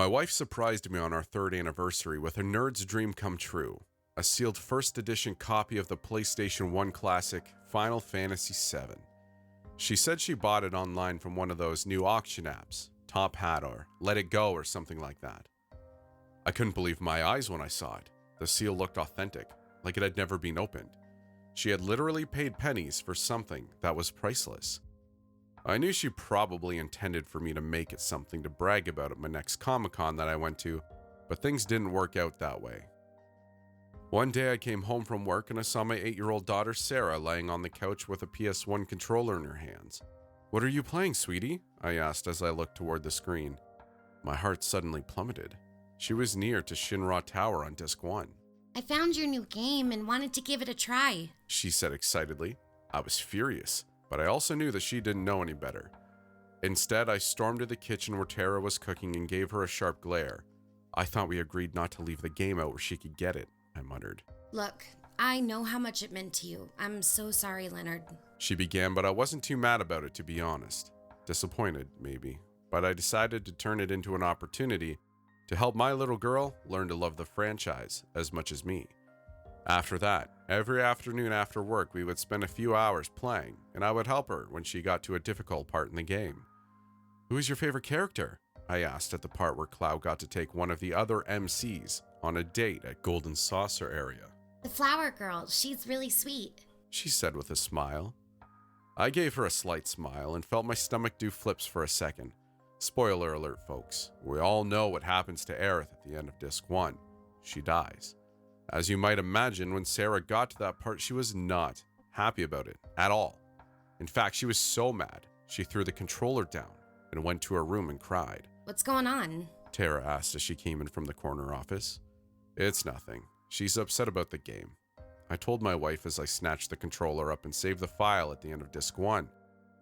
My wife surprised me on our 3rd anniversary with a nerd's dream come true, a sealed 1st edition copy of the PlayStation 1 classic Final Fantasy VII. She said she bought it online from one of those new auction apps, Top Hat or Let It Go or something like that. I couldn't believe my eyes when I saw it. The seal looked authentic, like it had never been opened. She had literally paid pennies for something that was priceless. I knew she probably intended for me to make it something to brag about at my next Comic-Con that I went to, but things didn't work out that way. One day I came home from work and I saw my 8-year-old daughter Sarah laying on the couch with a PS1 controller in her hands. "What are you playing, sweetie?" I asked as I looked toward the screen. My heart suddenly plummeted. She was near to Shinra Tower on Disc 1. "I found your new game and wanted to give it a try," she said excitedly. I was furious, but I also knew that she didn't know any better. Instead, I stormed to the kitchen where Tara was cooking and gave her a sharp glare. "I thought we agreed not to leave the game out where she could get it," I muttered. "Look, I know how much it meant to you. I'm so sorry, Leonard," she began, but I wasn't too mad about it, to be honest. Disappointed, maybe, but I decided to turn it into an opportunity to help my little girl learn to love the franchise as much as me. After that, every afternoon after work, we would spend a few hours playing, and I would help her when she got to a difficult part in the game. "Who is your favorite character?" I asked at the part where Cloud got to take one of the other MCs on a date at Golden Saucer area. "The flower girl. She's really sweet," she said with a smile. I gave her a slight smile and felt my stomach do flips for a second. Spoiler alert, folks. We all know what happens to Aerith at the end of Disc 1. She dies. As you might imagine, when Sarah got to that part, she was not happy about it at all. In fact, she was so mad, she threw the controller down and went to her room and cried. "What's going on?" Tara asked as she came in from the corner office. "It's nothing. She's upset about the game," I told my wife as I snatched the controller up and saved the file at the end of Disc 1,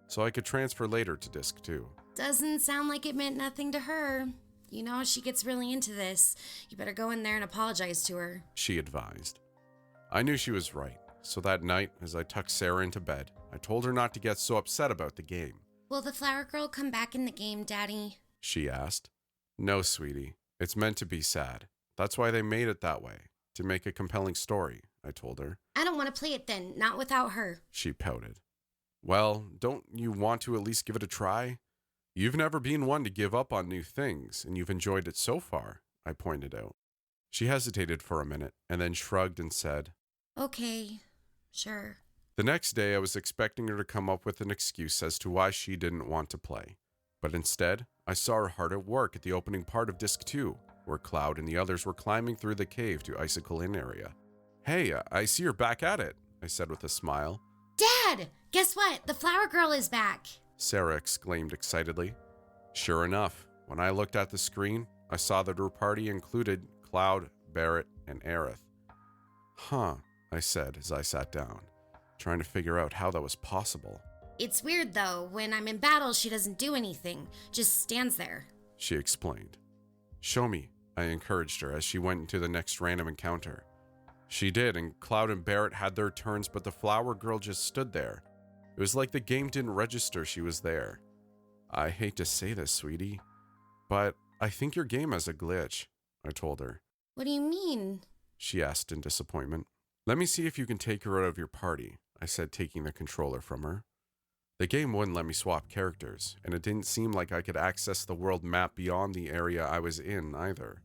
so I could transfer later to Disc 2. "Doesn't sound like it meant nothing to her. You know, she gets really into this. You better go in there and apologize to her," she advised. I knew she was right, so that night, as I tucked Sarah into bed, I told her not to get so upset about the game. "Will the flower girl come back in the game, Daddy?" she asked. "No, sweetie. It's meant to be sad. That's why they made it that way, to make a compelling story," I told her. "I don't want to play it then, not without her," she pouted. "Well, don't you want to at least give it a try? You've never been one to give up on new things, and you've enjoyed it so far," I pointed out. She hesitated for a minute, and then shrugged and said, "Okay, sure." The next day, I was expecting her to come up with an excuse as to why she didn't want to play. But instead, I saw her hard at work at the opening part of Disc 2, where Cloud and the others were climbing through the cave to Icicle Inn area. "Hey, I see you're back at it," I said with a smile. "Dad, guess what? The flower girl is back," Sarah exclaimed excitedly. Sure enough, when I looked at the screen, I saw that her party included Cloud, Barrett, and Aerith. "Huh," I said as I sat down, trying to figure out how that was possible. "It's weird though. When I'm in battle, she doesn't do anything, just stands there," she explained. "Show me," I encouraged her as she went into the next random encounter. She did, and Cloud and Barrett had their turns, but the flower girl just stood there. It was like the game didn't register she was there. "I hate to say this, sweetie, but I think your game has a glitch," I told her. "What do you mean?" she asked in disappointment. "Let me see if you can take her out of your party," I said, taking the controller from her. The game wouldn't let me swap characters, and it didn't seem like I could access the world map beyond the area I was in either.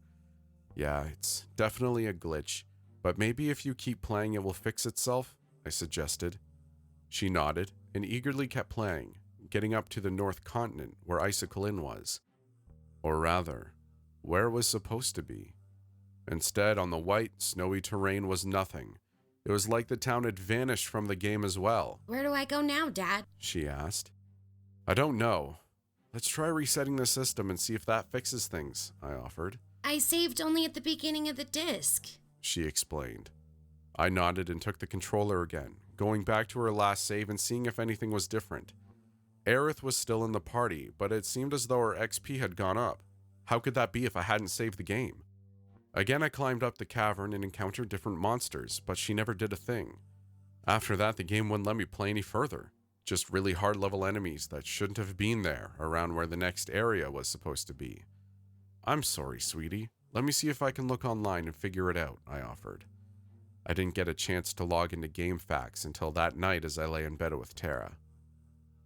"Yeah, it's definitely a glitch, but maybe if you keep playing it will fix itself," I suggested. She nodded and eagerly kept playing, getting up to the North Continent where Icicle Inn was. Or rather, where it was supposed to be. Instead, on the white, snowy terrain was nothing. It was like the town had vanished from the game as well. "Where do I go now, Dad?" she asked. "I don't know. Let's try resetting the system and see if that fixes things," I offered. "I saved only at the beginning of the disc," she explained. I nodded and took the controller again, going back to her last save and seeing if anything was different. Aerith was still in the party, but it seemed as though her XP had gone up. How could that be if I hadn't saved the game? Again, I climbed up the cavern and encountered different monsters, but she never did a thing. After that, the game wouldn't let me play any further. Just really hard level enemies that shouldn't have been there around where the next area was supposed to be. I'm sorry, sweetie. Let me see if I can look online and figure it out, I offered. I didn't get a chance to log into GameFAQs until that night as I lay in bed with Tara.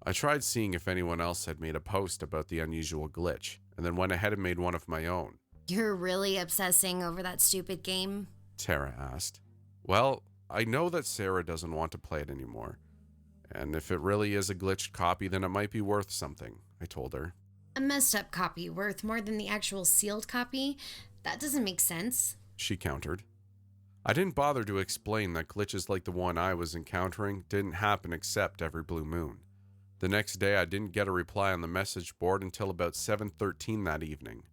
I tried seeing if anyone else had made a post about the unusual glitch, and then went ahead and made one of my own. You're really obsessing over that stupid game? Tara asked. Well, I know that Sarah doesn't want to play it anymore, and if it really is a glitched copy, then it might be worth something, I told her. A messed up copy worth more than the actual sealed copy? That doesn't make sense. She countered. I didn't bother to explain that glitches like the one I was encountering didn't happen except every blue moon. The next day, I didn't get a reply on the message board until about 7:13 that evening.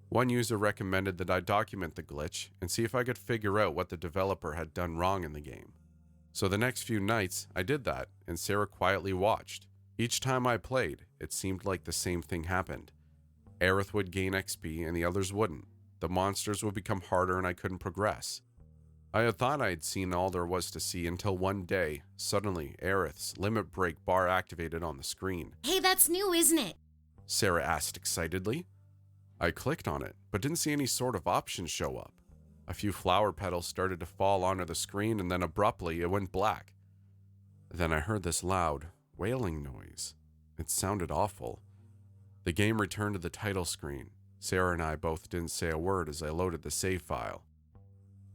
One user recommended that I document the glitch and see if I could figure out what the developer had done wrong in the game. So the next few nights, I did that, and Sarah quietly watched. Each time I played, it seemed like the same thing happened. Aerith would gain XP and the others wouldn't. The monsters would become harder and I couldn't progress. I had thought I had seen all there was to see until one day, suddenly, Aerith's limit break bar activated on the screen. Hey, that's new, isn't it? Sarah asked excitedly. I clicked on it, but didn't see any sort of option show up. A few flower petals started to fall onto the screen, and then abruptly it went black. Then I heard this loud, wailing noise. It sounded awful. The game returned to the title screen. Sarah and I both didn't say a word as I loaded the save file.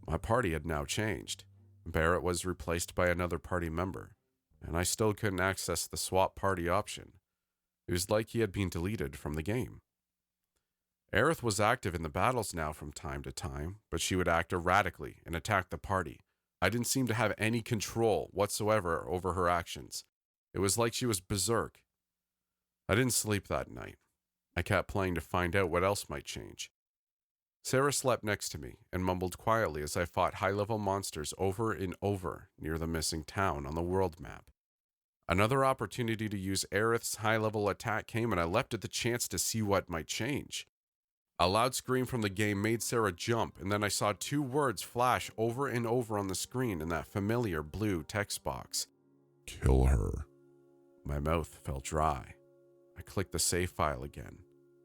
My party had now changed. Barrett was replaced by another party member, and I still couldn't access the swap party option. It was like he had been deleted from the game. Aerith was active in the battles now from time to time, but she would act erratically and attack the party. I didn't seem to have any control whatsoever over her actions. It was like she was berserk. I didn't sleep that night. I kept playing to find out what else might change. Sarah slept next to me and mumbled quietly as I fought high-level monsters over and over near the missing town on the world map. Another opportunity to use Aerith's high-level attack came, and I leapt at the chance to see what might change. A loud scream from the game made Sarah jump, and then I saw two words flash over and over on the screen in that familiar blue text box. Kill her. My mouth felt dry. I clicked the save file again.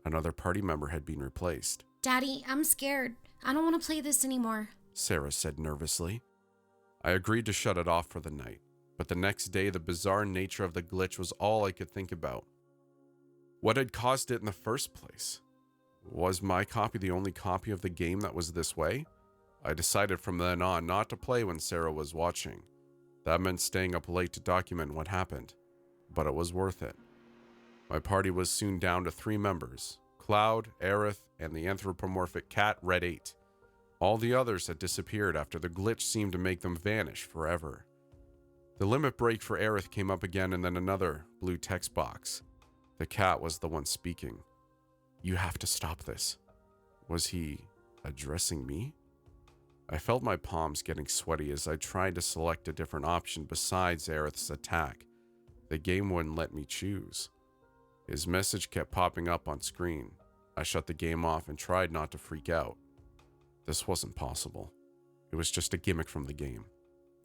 Another party member had been replaced. Daddy, I'm scared. I don't want to play this anymore, Sarah said nervously. I agreed to shut it off for the night, but the next day the bizarre nature of the glitch was all I could think about. What had caused it in the first place? Was my copy the only copy of the game that was this way? I decided from then on not to play when Sarah was watching. That meant staying up late to document what happened, but it was worth it. My party was soon down to 3 members, Cloud, Aerith, and the anthropomorphic cat Red 8. All the others had disappeared after the glitch seemed to make them vanish forever. The limit break for Aerith came up again, and then another blue text box. The cat was the one speaking. You have to stop this. Was he addressing me? I felt my palms getting sweaty as I tried to select a different option besides Aerith's attack. The game wouldn't let me choose. His message kept popping up on screen. I shut the game off and tried not to freak out. This wasn't possible. It was just a gimmick from the game.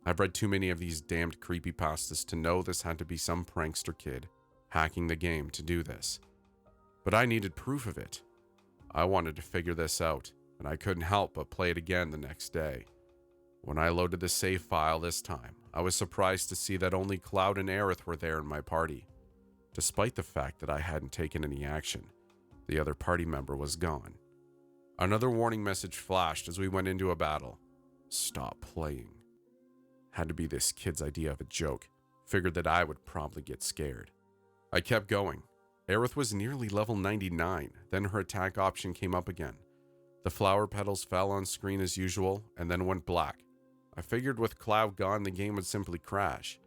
I've read too many of these damned creepypastas to know this had to be some prankster kid hacking the game to do this. But I needed proof of it. I wanted to figure this out, and I couldn't help but play it again the next day. When I loaded the save file this time, I was surprised to see that only Cloud and Aerith were there in my party. Despite the fact that I hadn't taken any action, the other party member was gone. Another warning message flashed as we went into a battle. Stop playing. Had to be this kid's idea of a joke. Figured that I would probably get scared. I kept going. Aerith was nearly level 99, then her attack option came up again. The flower petals fell on screen as usual, and then went black. I figured with Cloud gone, the game would simply crash.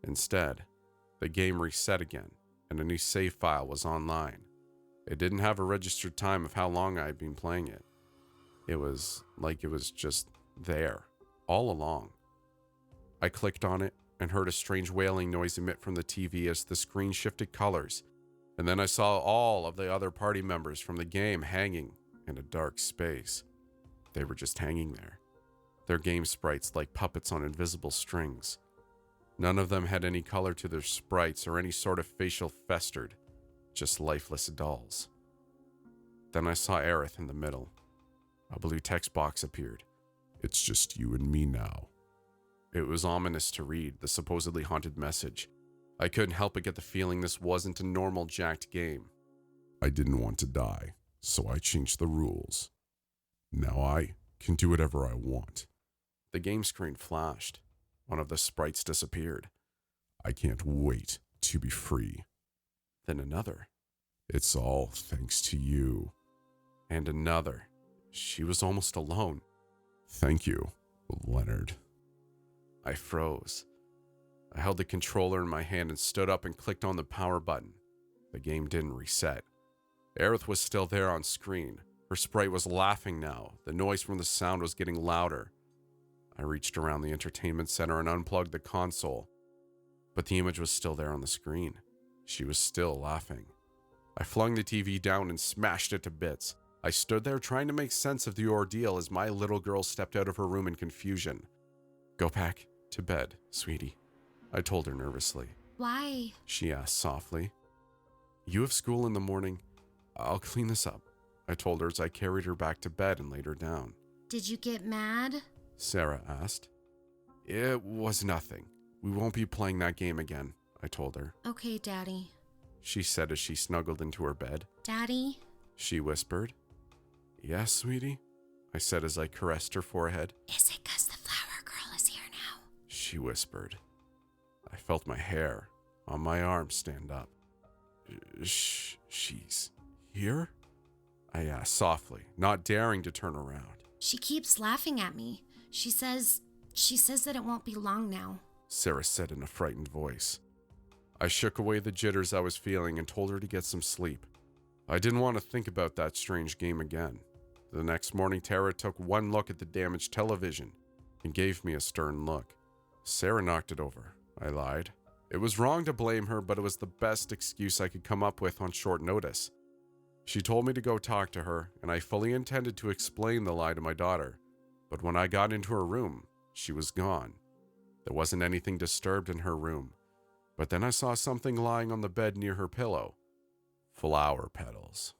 Instead, the game reset again, and a new save file was online. It didn't have a registered time of how long I had been playing it. It was like it was just there, all along. I clicked on it and heard a strange wailing noise emit from the TV as the screen shifted colors, and then I saw all of the other party members from the game hanging in a dark space. They were just hanging there, their game sprites like puppets on invisible strings. None of them had any color to their sprites or any sort of facial festered, just lifeless dolls. then I saw Aerith in the middle. A blue text box appeared. "It's just you and me now." It was ominous to read, the supposedly haunted message. I couldn't help but get the feeling this wasn't a normal jacked game. "I didn't want to die, so I changed the rules. Now I can do whatever I want." The game screen flashed. One of the sprites disappeared. "I can't wait to be free." Then another. "It's all thanks to you." And another. She was almost alone. "Thank you, Leonard." I froze. I held the controller in my hand and stood up and clicked on the power button. The game didn't reset. Aerith was still there on screen. Her sprite was laughing now. The noise from the sound was getting louder. I reached around the entertainment center and unplugged the console. But the image was still there on the screen. She was still laughing. I flung the TV down and smashed it to bits. I stood there trying to make sense of the ordeal as my little girl stepped out of her room in confusion. "Go back to bed, sweetie," I told her nervously. "Why?" she asked softly. "You have school in the morning. I'll clean this up," I told her as I carried her back to bed and laid her down. "Did you get mad?" Sarah asked. "It was nothing. We won't be playing that game again," I told her. "Okay, Daddy." She said as she snuggled into her bed. "Daddy?" she whispered. "Yes, sweetie," I said as I caressed her forehead. "Is it 'cause the flower girl is here now?" she whispered. I felt my hair on my arm stand up. She's here?" I asked softly, not daring to turn around. "She keeps laughing at me. She says that it won't be long now." Sarah said in a frightened voice. I shook away the jitters I was feeling and told her to get some sleep. I didn't want to think about that strange game again. The next morning, Tara took one look at the damaged television and gave me a stern look. "Sarah knocked it over," I lied. It was wrong to blame her, but it was the best excuse I could come up with on short notice. She told me to go talk to her, and I fully intended to explain the lie to my daughter. But when I got into her room, she was gone. There wasn't anything disturbed in her room. But then I saw something lying on the bed near her pillow. Flower petals.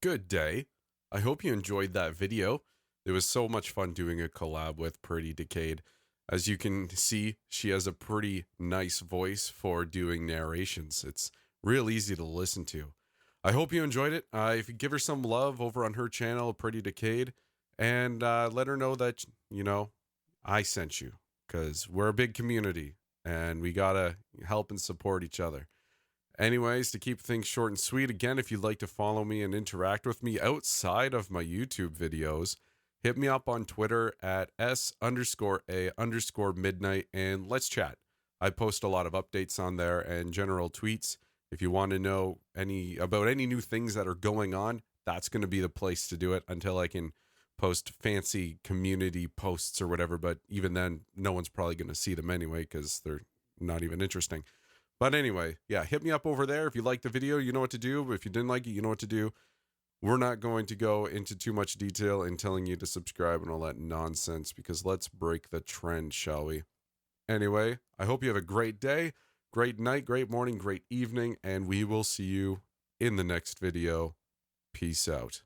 Good day. I hope you enjoyed that video. It was so much fun doing a collab with PrettyDCayed. As you can see, she has a pretty nice voice for doing narrations. It's real easy to listen to. I hope you enjoyed it. If you give her some love over on her channel, PrettyDCayed, and let her know that, I sent you, because we're a big community and we gotta help and support each other. Anyways, to keep things short and sweet, again, if you'd like to follow me and interact with me outside of my YouTube videos, hit me up on Twitter at S_A_midnight and let's chat. I post a lot of updates on there and general tweets. If you want to know about any new things that are going on, that's going to be the place to do it until I can post fancy community posts or whatever. But even then, no one's probably going to see them anyway because they're not even interesting. But anyway, yeah, hit me up over there. If you liked the video, you know what to do. If you didn't like it, you know what to do. We're not going to go into too much detail in telling you to subscribe and all that nonsense because let's break the trend, shall we? Anyway, I hope you have a great day, great night, great morning, great evening, and we will see you in the next video. Peace out.